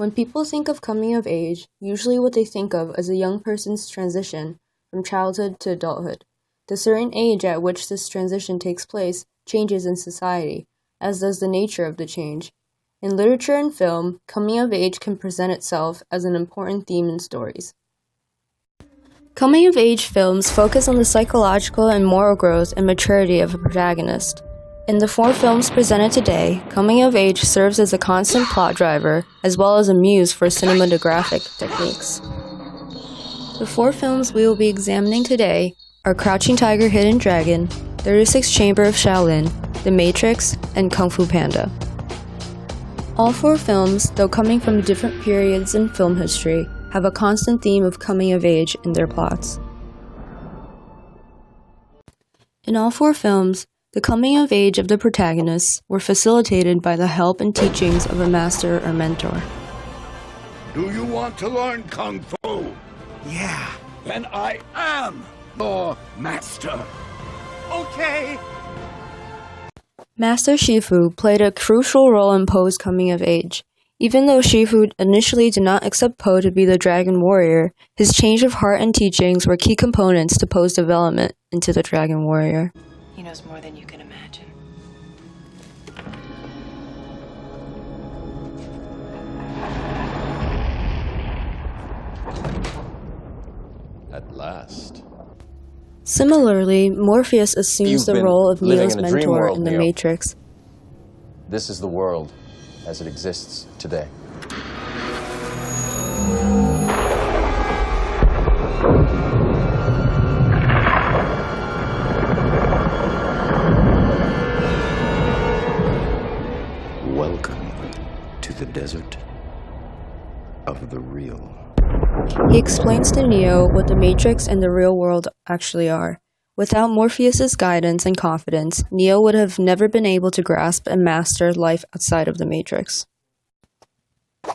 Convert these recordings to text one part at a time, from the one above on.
When people think of coming of age, usually what they think of is a young person's transition from childhood to adulthood. The certain age at which this transition takes place changes in society, as does the nature of the change. In literature and film, coming of age can present itself as an important theme in stories. Coming of age films focus on the psychological and moral growth and maturity of a protagonist. In the 4 films presented today, coming of age serves as a constant plot driver, as well as a muse for cinematographic techniques. The 4 films we will be examining today are Crouching Tiger, Hidden Dragon, 36th Chamber of Shaolin, The Matrix, and Kungfu Panda. All 4 films, though coming from different periods in film history, have a constant theme of coming of age in their plots. In all 4 films, the coming of age of the protagonists were facilitated by the help and teachings of a master or mentor. Do you want to learn Kung Fu? Yeah. Then I am your master. Okay. Master Shifu played a crucial role in Poe's coming of age. Even though Shifu initially did not accept Poe to be the Dragon Warrior, his change of heart and teachings were key components to Poe's development into the Dragon Warrior. He knows more than you can imagine. At last. Similarly, Morpheus assumes You've the been role of living Neo's in a dream mentor world, in The Neo. Matrix. This is the world as it exists today. Welcome to the desert of the real. He explains to Neo what the Matrix and the real world actually are. Without Morpheus's guidance and confidence, Neo would have never been able to grasp and master life outside of the Matrix.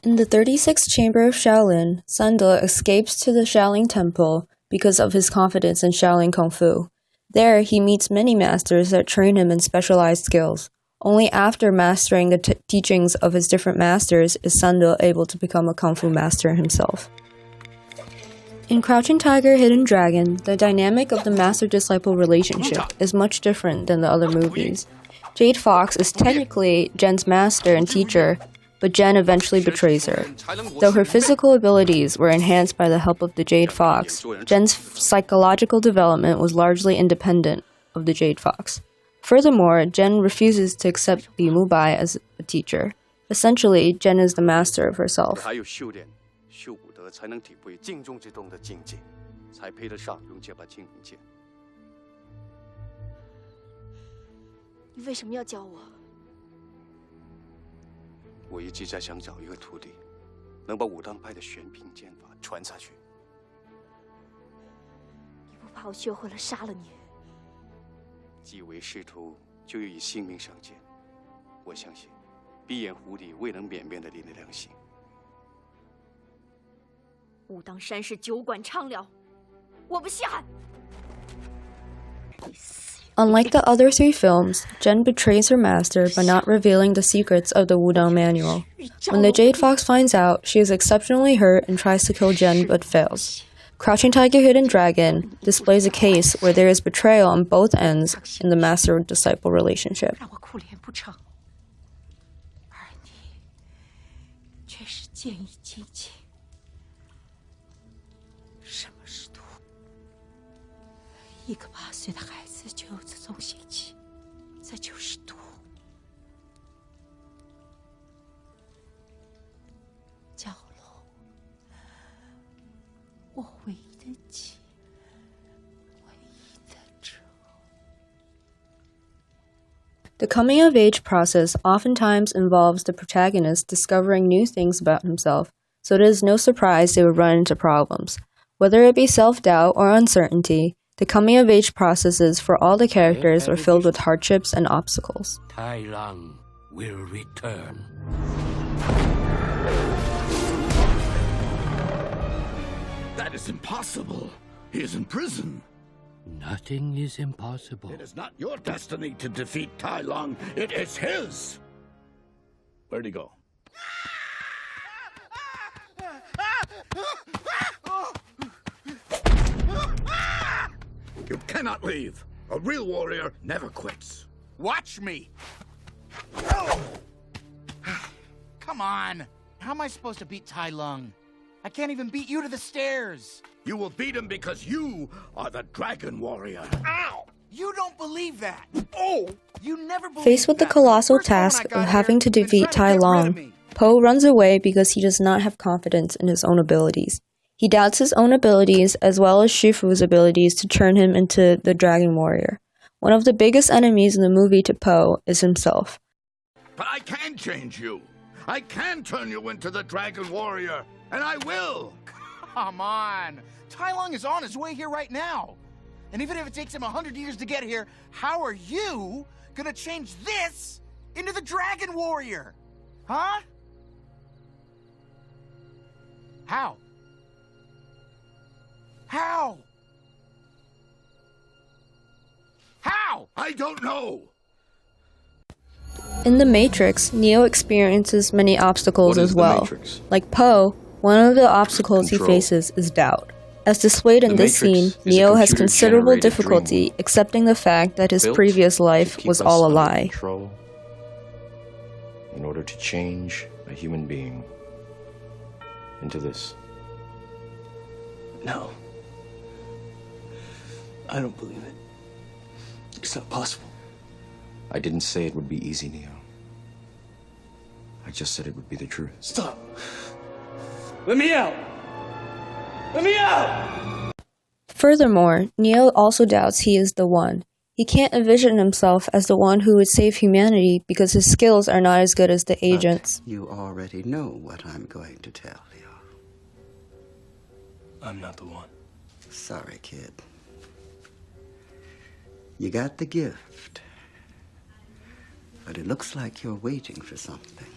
In the 36th Chamber of Shaolin, Sun De escapes to the Shaolin Temple because of his confidence in Shaolin Kung Fu. There, he meets many masters that train him in specialized skills. Only after mastering the teachings of his different masters is Sun De able to become a Kung Fu master himself. In Crouching Tiger, Hidden Dragon, the dynamic of the master-disciple relationship is much different than the other movies. Jade Fox is technically Jen's master and teacher, but Jen eventually betrays her. Though her physical abilities were enhanced by the help of the Jade Fox, Jen's psychological development was largely independent of the Jade Fox. Furthermore, Jen refuses to accept Bi Mubai as a teacher. Essentially, Jen is the master of herself. 才能体会静中之中的境界，才配得上用这把金银剑。你为什么要教我？我一直在想找一个徒弟，能把武当派的玄品剑法传下去。你不怕我学会了杀了你？既为师徒，就要以性命相见。我相信，闭眼狐狸未能免变的你的良心。 武当山是酒馆畅聊，我不稀罕。Unlike the other 3 films, Jen betrays her master by not revealing the secrets of the Wudang manual. When the Jade Fox finds out, she is exceptionally hurt and tries to kill Jen but fails. Crouching Tiger, Hidden Dragon displays a case where there is betrayal on both ends in the master-disciple relationship. 让我苦练不成，而你却是见异亲情。 什么是毒？一个8岁的孩子就有这种心气，这就是毒。蛟龙，我唯一的妻，唯一的仇。The coming-of-age process oftentimes involves the protagonist discovering new things about himself, so it is no surprise they would run into problems. Whether it be self-doubt or uncertainty, the coming-of-age processes for all the characters were filled with hardships and obstacles. Tai Lang will return. That is impossible. He is in prison. Nothing is impossible. It is not your destiny to defeat Tai Lung. It is his. Where'd he go? You cannot leave. A real warrior never quits. Watch me! Come on! How am I supposed to beat Tai Lung? I can't even beat you to the stairs! You will beat him because you are the Dragon Warrior. Ow! You don't believe that! Oh! You never believed Faced with the that. colossal First one when I task got of having here, to you've been defeat trying Tai to get rid of Lung, me. Po runs away because he does not have confidence in his own abilities. He doubts his own abilities as well as Shifu's abilities to turn him into the Dragon Warrior. One of the biggest enemies in the movie to Po is himself. But I can change you. I can turn you into the Dragon Warrior, and I will. Come on! Tai Lung is on his way here right now! And even if it takes him 100 years to get here, how are you gonna change this into the Dragon Warrior? Huh? How? How? How? I don't know. In The Matrix, Neo experiences many obstacles What is as the well. Matrix? Like Po, one of the obstacles he Control. faces is doubt. As displayed in The this Matrix scene, is a Neo has computer-generated considerable difficulty dream. accepting the fact that his Built previous to life keep was us all a under lie. Control in order to change a human being into this. No. I don't believe it. It's not possible. I didn't say it would be easy, Neo. I just said it would be the truth. Stop. Let me out. Let me out! Furthermore, Neo also doubts he is the one. He can't envision himself as the one who would save humanity because his skills are not as good as the agents. You already know what I'm going to tell you. I'm not the one. Sorry, kid. You got the gift. But it looks like you're waiting for something.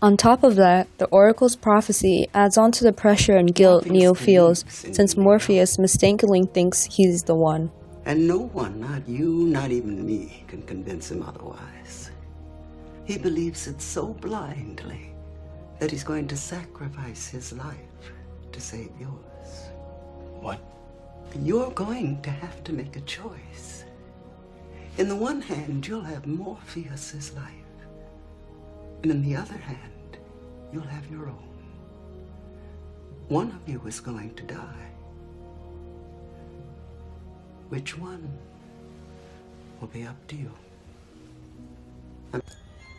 On top of that, the Oracle's prophecy adds on to the pressure and guilt Neo feels since Morpheus mistakenly thinks he's the one. And no one, not you, not even me, can convince him otherwise. He believes it so blindly that he's going to sacrifice his life to save yours. What? You're going to have to make a choice. In the one hand, you'll have Morpheus's life. And in the other hand, you'll have your own. One of you is going to die. Which one will be up to you.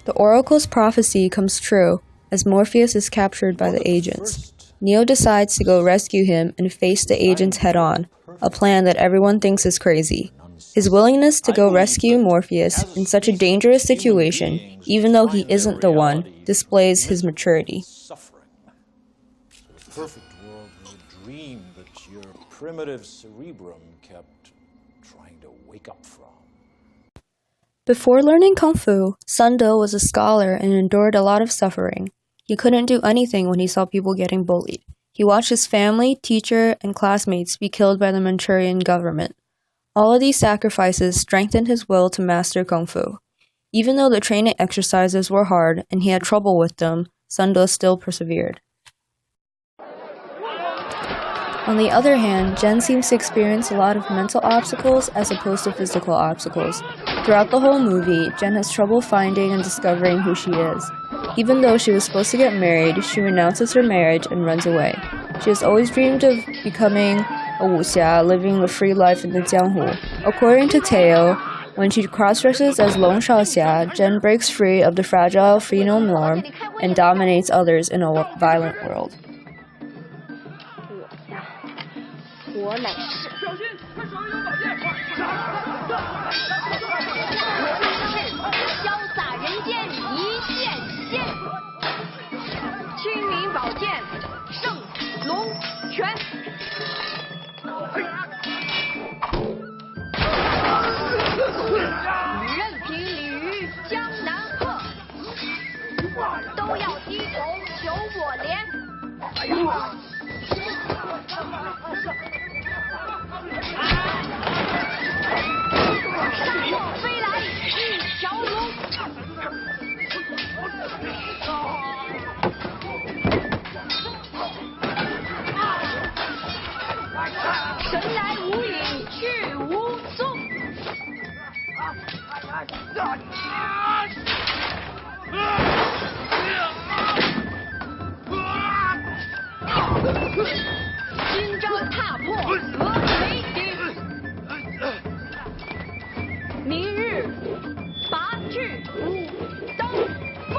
The Oracle's prophecy comes true as Morpheus is captured by the agents. Neo decides to go rescue him and face the agents head-on, a plan that everyone thinks is crazy. His willingness to go rescue Morpheus in such a dangerous situation, even though he isn't the one, displays his maturity. The perfect world was a dream that your primitive cerebrum kept trying to wake up from. Before learning Kung Fu, Sun Do was a scholar and endured a lot of suffering. He couldn't do anything when he saw people getting bullied. He watched his family, teacher, and classmates be killed by the Manchurian government. All of these sacrifices strengthened his will to master Kung Fu. Even though the training exercises were hard and he had trouble with them, Sun Do still persevered. On the other hand, Jen seems to experience a lot of mental obstacles as opposed to physical obstacles. Throughout the whole movie, Jen has trouble finding and discovering who she is. Even though she was supposed to get married, she renounces her marriage and runs away. She has always dreamed of becoming a wuxia, living a free life in the Jianghu. According to Teo, when she cross-dresses as Long Shaoxia, Jen breaks free of the fragile female norm and dominates others in a violent world. 我乃是小心，快手有宝剑！潇洒人间一线牵，青云宝剑圣龙拳。任凭鲤鱼江南鹤，都要低头求我怜。 上若飞来一条龙，神来无影去无踪。金章踏破何为顶？明日拔去武当风。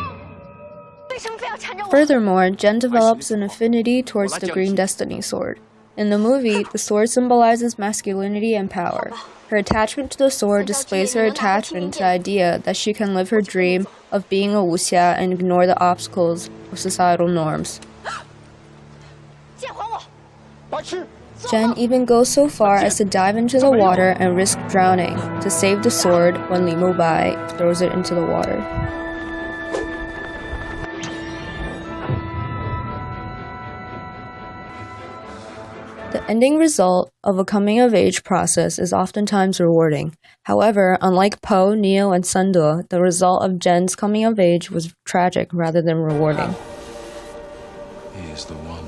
为什么非要缠着我？ Furthermore, Jen develops an affinity towards the Green Destiny sword. In the movie, the sword symbolizes masculinity and power. Her attachment to the sword displays her attachment to the idea that she can live her dream of being a wuxia and ignore the obstacles of societal norms. Jen even goes so far as to dive into the water and risk drowning to save the sword when Li Bai throws it into the water. The ending result of a coming-of-age process is oftentimes rewarding. However, unlike Po, Neo, and Sunde, the result of Jen's coming-of-age was tragic rather than rewarding. He is the one.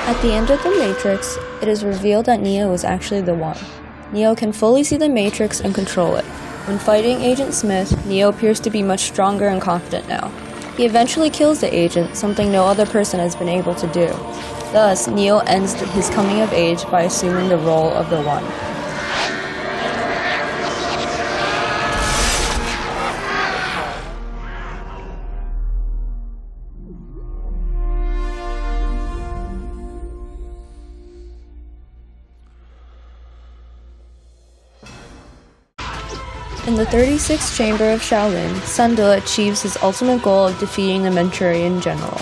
At the end of The Matrix, it is revealed that Neo is actually the one. Neo can fully see the Matrix and control it. When fighting Agent Smith, Neo appears to be much stronger and confident now. He eventually kills the agent, something no other person has been able to do. Thus, Neo ends his coming of age by assuming the role of the One. In the 36th Chamber of Shaolin, Sunde achieves his ultimate goal of defeating the Manchurian general.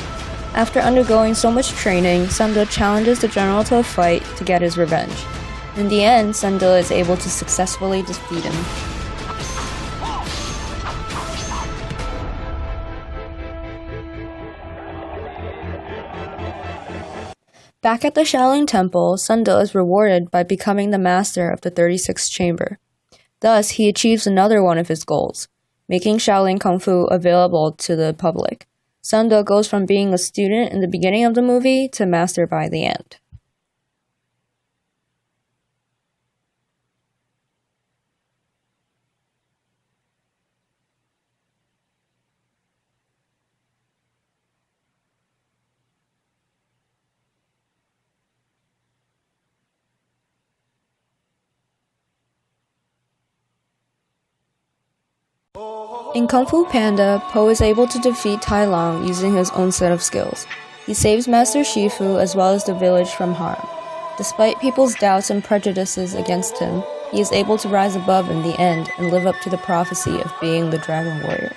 After undergoing so much training, Sunde challenges the general to a fight to get his revenge. In the end, Sunde is able to successfully defeat him. Back at the Shaolin Temple, Sunde is rewarded by becoming the master of the 36th Chamber. Thus, he achieves another one of his goals, making Shaolin Kungfu available to the public. Sunde goes from being a student in the beginning of the movie to master by the end. In Kung Fu Panda, Po is able to defeat Tai Long using his own set of skills. He saves Master Shifu as well as the village from harm. Despite people's doubts and prejudices against him, he is able to rise above in the end and live up to the prophecy of being the Dragon Warrior.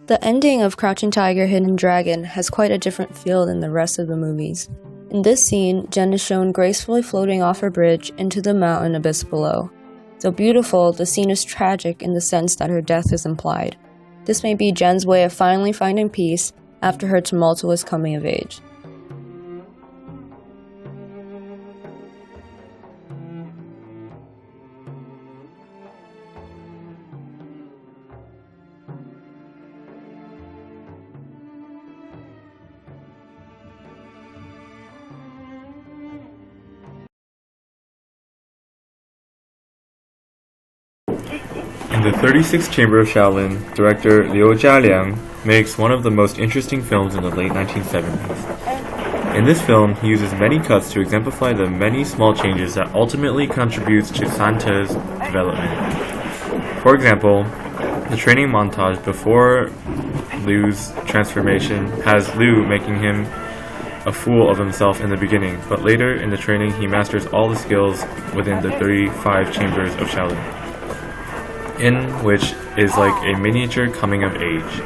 The ending of Crouching Tiger, Hidden Dragon has quite a different feel than the rest of the movies. In this scene, Jen is shown gracefully floating off a bridge into the mountain abyss below. Though beautiful, the scene is tragic in the sense that her death is implied. This may be Jen's way of finally finding peace after her tumultuous coming of age. In the 36th Chamber of Shaolin, director Liu Jialiang makes one of the most interesting films in the late 1970s. In this film, he uses many cuts to exemplify the many small changes that ultimately contributes to Sante's development. For example, the training montage before Liu's transformation has Liu making him a fool of himself in the beginning, but later in the training he masters all the skills within the 35 chambers of Shaolin, in which is like a miniature coming of age.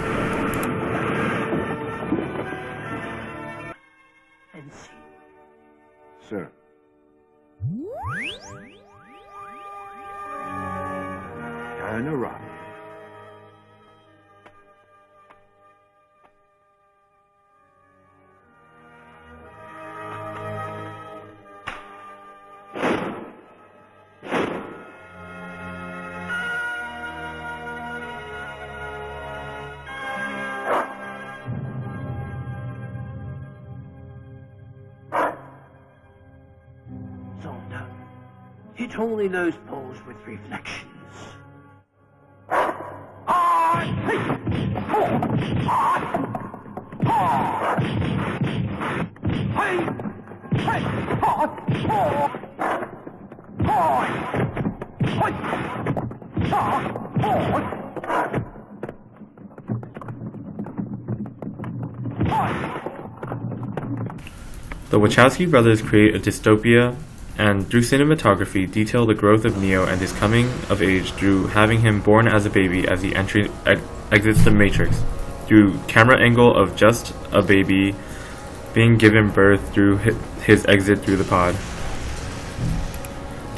Sir. Turn around. Hit only those poles with reflections. The Wachowski brothers create a dystopia and through cinematography detail the growth of Neo and his coming of age through having him born as a baby as he exits the Matrix, through camera angle of just a baby being given birth through his exit through the pod.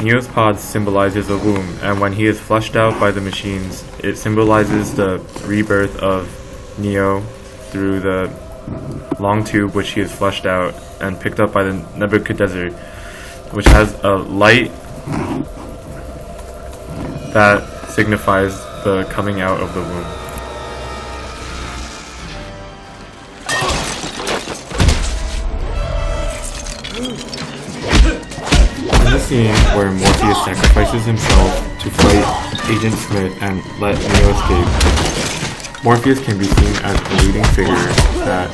Neo's pod symbolizes a womb, and when he is flushed out by the machines, it symbolizes the rebirth of Neo through the long tube which he is flushed out and picked up by the Nebuchadnezzar, which has a light that signifies the coming out of the womb. In the scene where Morpheus sacrifices himself to fight Agent Smith and let Neo escape, Morpheus can be seen as the leading figure that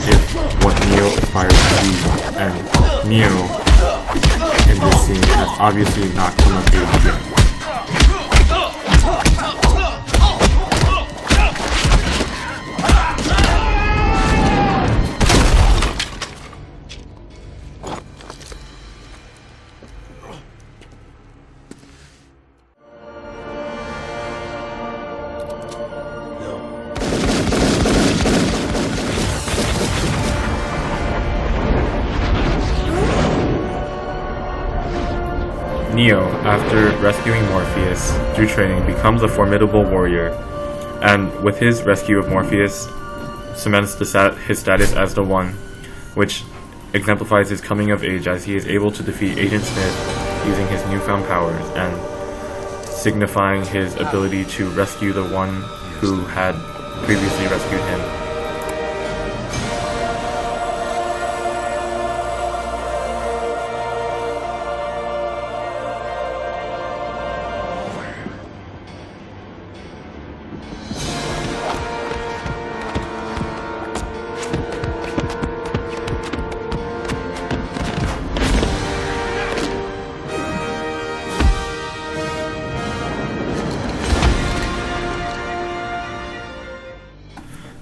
is what Neo aspires to be, and Neo in this scene has obviously not come of age yet. Neo, after rescuing Morpheus through training, becomes a formidable warrior, and with his rescue of Morpheus, cements his status as the One, which exemplifies his coming of age as he is able to defeat Agent Smith using his newfound powers, and signifying his ability to rescue the one who had previously rescued him.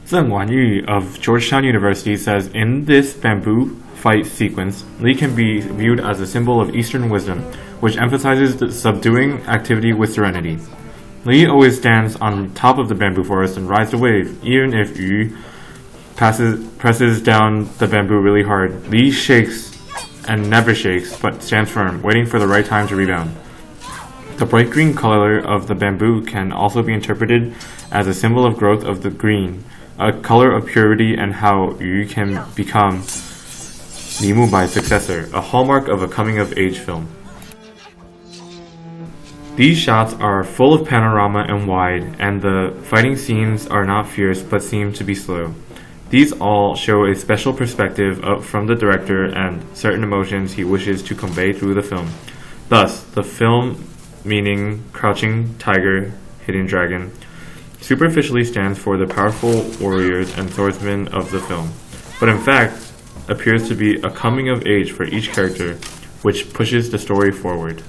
Zheng Wanyu of Georgetown University says in this bamboo fight sequence, Li can be viewed as a symbol of Eastern wisdom, which emphasizes the subduing activity with serenity. Li always stands on top of the bamboo forest and rides the wave, even if Yu presses down the bamboo really hard. Li shakes and never shakes, but stands firm, waiting for the right time to rebound. The bright green color of the bamboo can also be interpreted as a symbol of growth of the green, a color of purity, and how Yu can become Li Mubai's successor, a hallmark of a coming-of-age film. These shots are full of panorama and wide, and the fighting scenes are not fierce but seem to be slow. These all show a special perspective from the director and certain emotions he wishes to convey through the film. Thus, the film, meaning Crouching Tiger, Hidden Dragon, superficially stands for the powerful warriors and swordsmen of the film, but in fact appears to be a coming of age for each character, which pushes the story forward.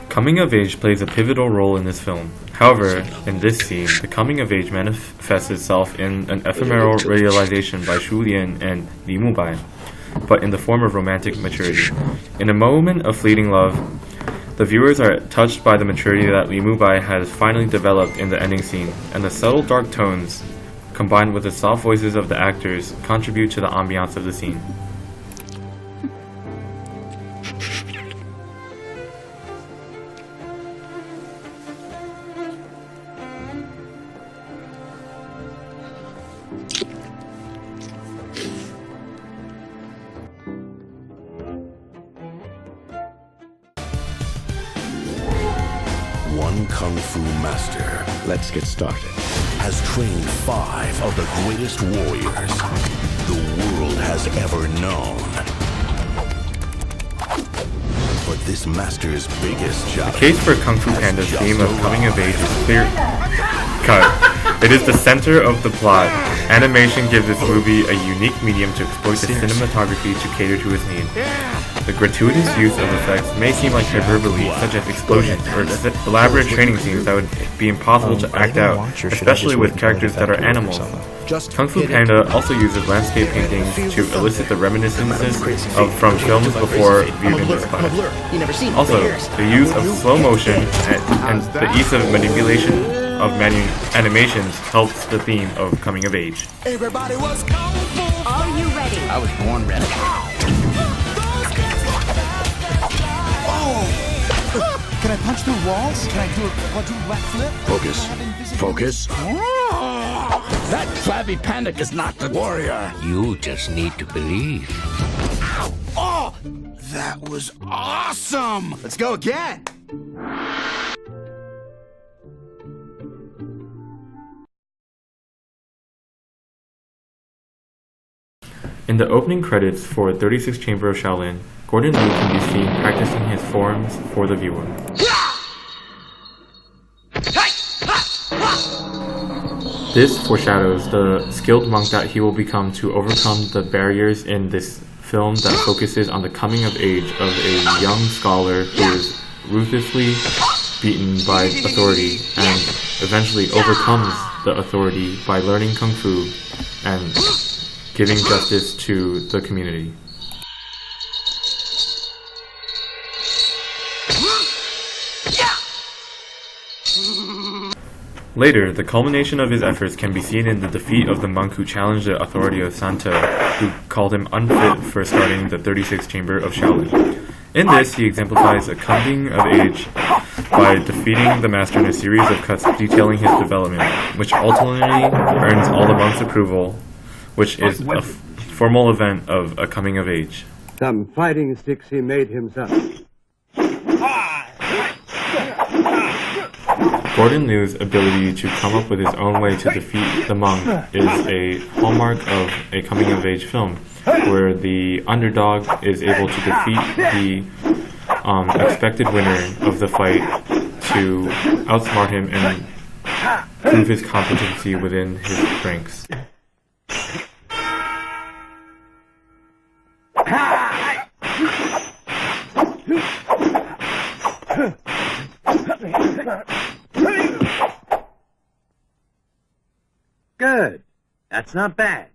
Coming of age plays a pivotal role in this film. However, in this scene, the coming of age manifests itself in an ephemeral realization by Shu Lian and Li Mubai, but in the form of romantic maturity. In a moment of fleeting love, the viewers are touched by the maturity that Li Mubai has finally developed in the ending scene, and the subtle dark tones, combined with the soft voices of the actors, contribute to the ambiance of the scene. One Kung Fu master. Let's get started. has trained 5 of the greatest warriors the world has ever known. But this master's biggest challenge. The case for Kungfu Panda's theme of coming of age is clear cut. It is the center of the plot. Animation gives this movie a unique medium to exploit the cinematography to cater to its need. The gratuitous use of effects may seem like hyperbole, such as explosions or elaborate training scenes that would be impossible to act out, especially with characters that are animals. Kung Fu Panda also uses landscape paintings to elicit the reminiscences from films before viewed in this class. Also, the use of slow motion and the ease of manipulation of animations helps the theme of coming of age. Everybody was Kung Fu. Are you ready? I was born ready. Oh! Can I punch through walls? Can I do a quadruple backflip? Focus. Focus. That flabby panda is not the warrior. You just need to believe. Oh! That was awesome! Let's go again! In the opening credits for 36 Chamber of Shaolin, Gordon Liu can be seen practicing his forms for the viewer. This foreshadows the skilled monk that he will become to overcome the barriers in this film that focuses on the coming of age of a young scholar who is ruthlessly beaten by authority and eventually overcomes the authority by learning Kung Fu and giving justice to the community. Later, the culmination of his efforts can be seen in the defeat of the monk who challenged the authority of Santa, who called him unfit for starting the 36th Chamber of Shaolin. In this, he exemplifies a coming of age by defeating the master in a series of cuts detailing his development, which ultimately earns all the monk's approval, which is a formal event of a coming of age. Some fighting sticks he made himself. Gordon Liu's ability to come up with his own way to defeat the monk is a hallmark of a coming-of-age film, where the underdog is able to defeat the expected winner of the fight to outsmart him and prove his competency within his ranks. Good. That's not bad.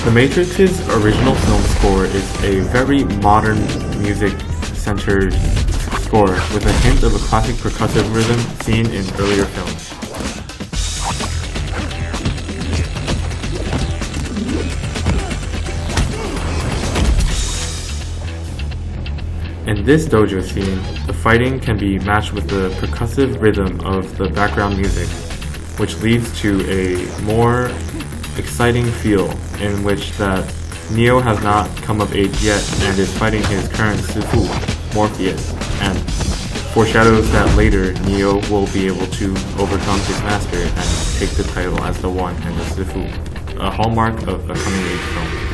The Matrix's original film score is a very modern music-centered score with a hint of a classic percussive rhythm seen in earlier films. In this dojo scene, the fighting can be matched with the percussive rhythm of the background music, which leads to a more exciting feel in which that Neo has not come of age yet and is fighting his current Sifu, Morpheus, and foreshadows that later Neo will be able to overcome his master and take the title as the One and the Sifu, a hallmark of a coming-age film.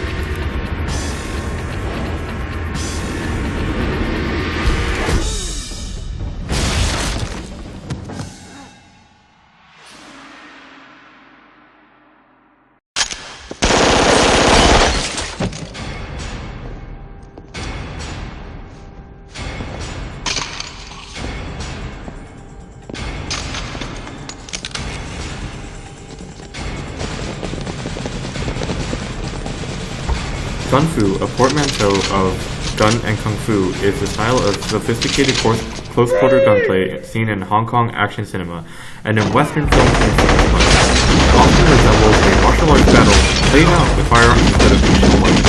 Gunfu, a portmanteau of gun and kung fu, is the style of sophisticated close-quarter gunplay seen in Hong Kong action cinema and in Western films and cinema. It often resembles a martial arts battle played out with firearms instead of traditional weapons.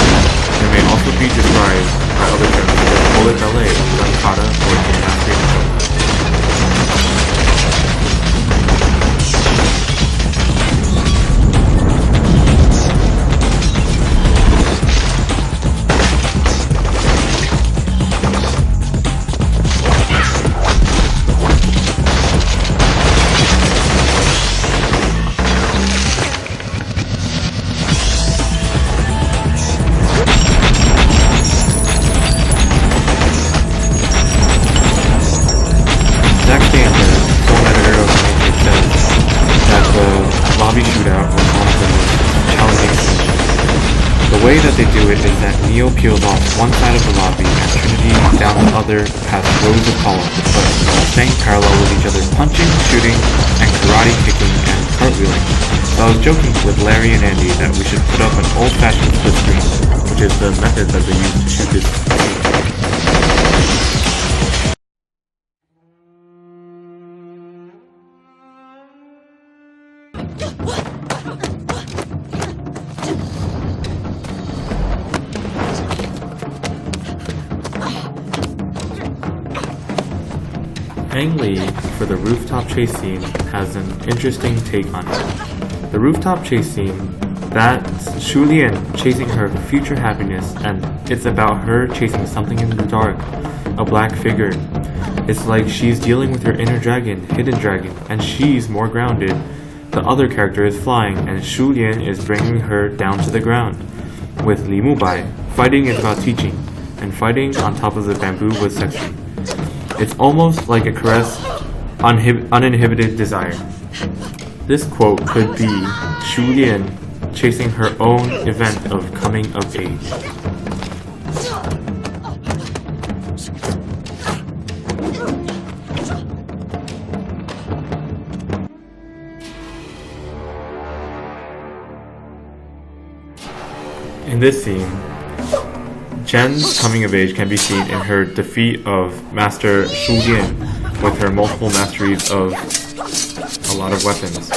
It may also be described by other terms such as bullet ballet, gun kata, or gymnastics. way that they do it is that Neo peels off one side of the lobby and Trinity down the other past rows of columns, but staying parallel with each other, punching, shooting, and karate kicking and cartwheeling. So I was joking with Larry and Andy that we should put up an old-fashioned split screen, which is the method that they use to shoot this scene. Ang Lee, for the rooftop chase scene, has an interesting take on it. The rooftop chase scene, that's Shu Lian chasing her future happiness, and it's about her chasing something in the dark, a black figure. It's like she's dealing with her inner dragon, hidden dragon, and she's more grounded. The other character is flying, and Shu Lian is bringing her down to the ground. With Li Mubai, fighting is about teaching, and fighting on top of the bamboo was sexy. It's almost like a caress, uninhibited desire. This quote could be Shu Lian chasing her own event of coming of age. In this scene, Jen's coming of age can be seen in her defeat of Master Shu Lian with her multiple masteries of a lot of weapons.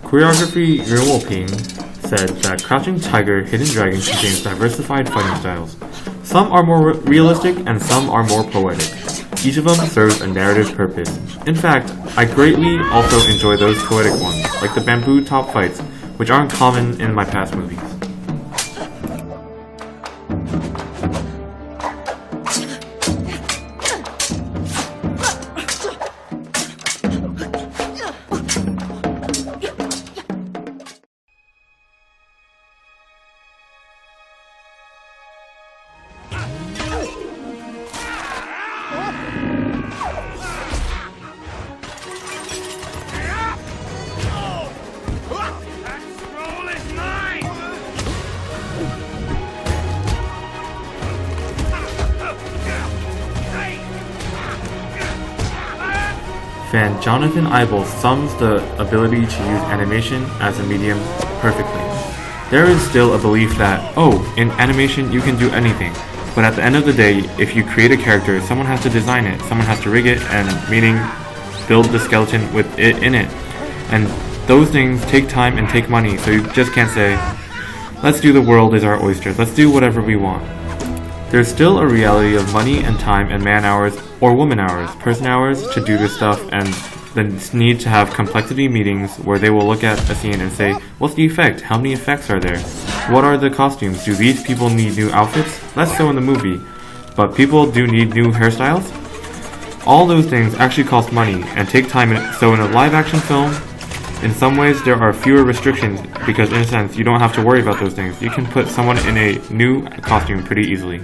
Choreography Yuan Woping said that Crouching Tiger, Hidden Dragon contains diversified fighting styles. Some are more realistic and some are more poetic. Each of them serves a narrative purpose. In fact, I greatly also enjoy those poetic ones, like the bamboo top fights, which aren't common in my past movies. Fan Jonathan Eibel sums the ability to use animation as a medium perfectly. There is still a belief that, oh, in animation you can do anything, but at the end of the day, if you create a character, someone has to design it, someone has to rig it, and meaning build the skeleton with it in it. And those things take time and take money, so you just can't say, let's do the world is our oyster, let's do whatever we want. There's still a reality of money and time and man hours or woman hours, person hours to do this stuff, and the need to have complexity meetings where they will look at a scene and say, what's the effect? How many effects are there? What are the costumes? Do these people need new outfits? Less so in the movie, but people do need new hairstyles? All those things actually cost money and take time, so in a live action film, in some ways there are fewer restrictions because in a sense you don't have to worry about those things. You can put someone in a new costume pretty easily.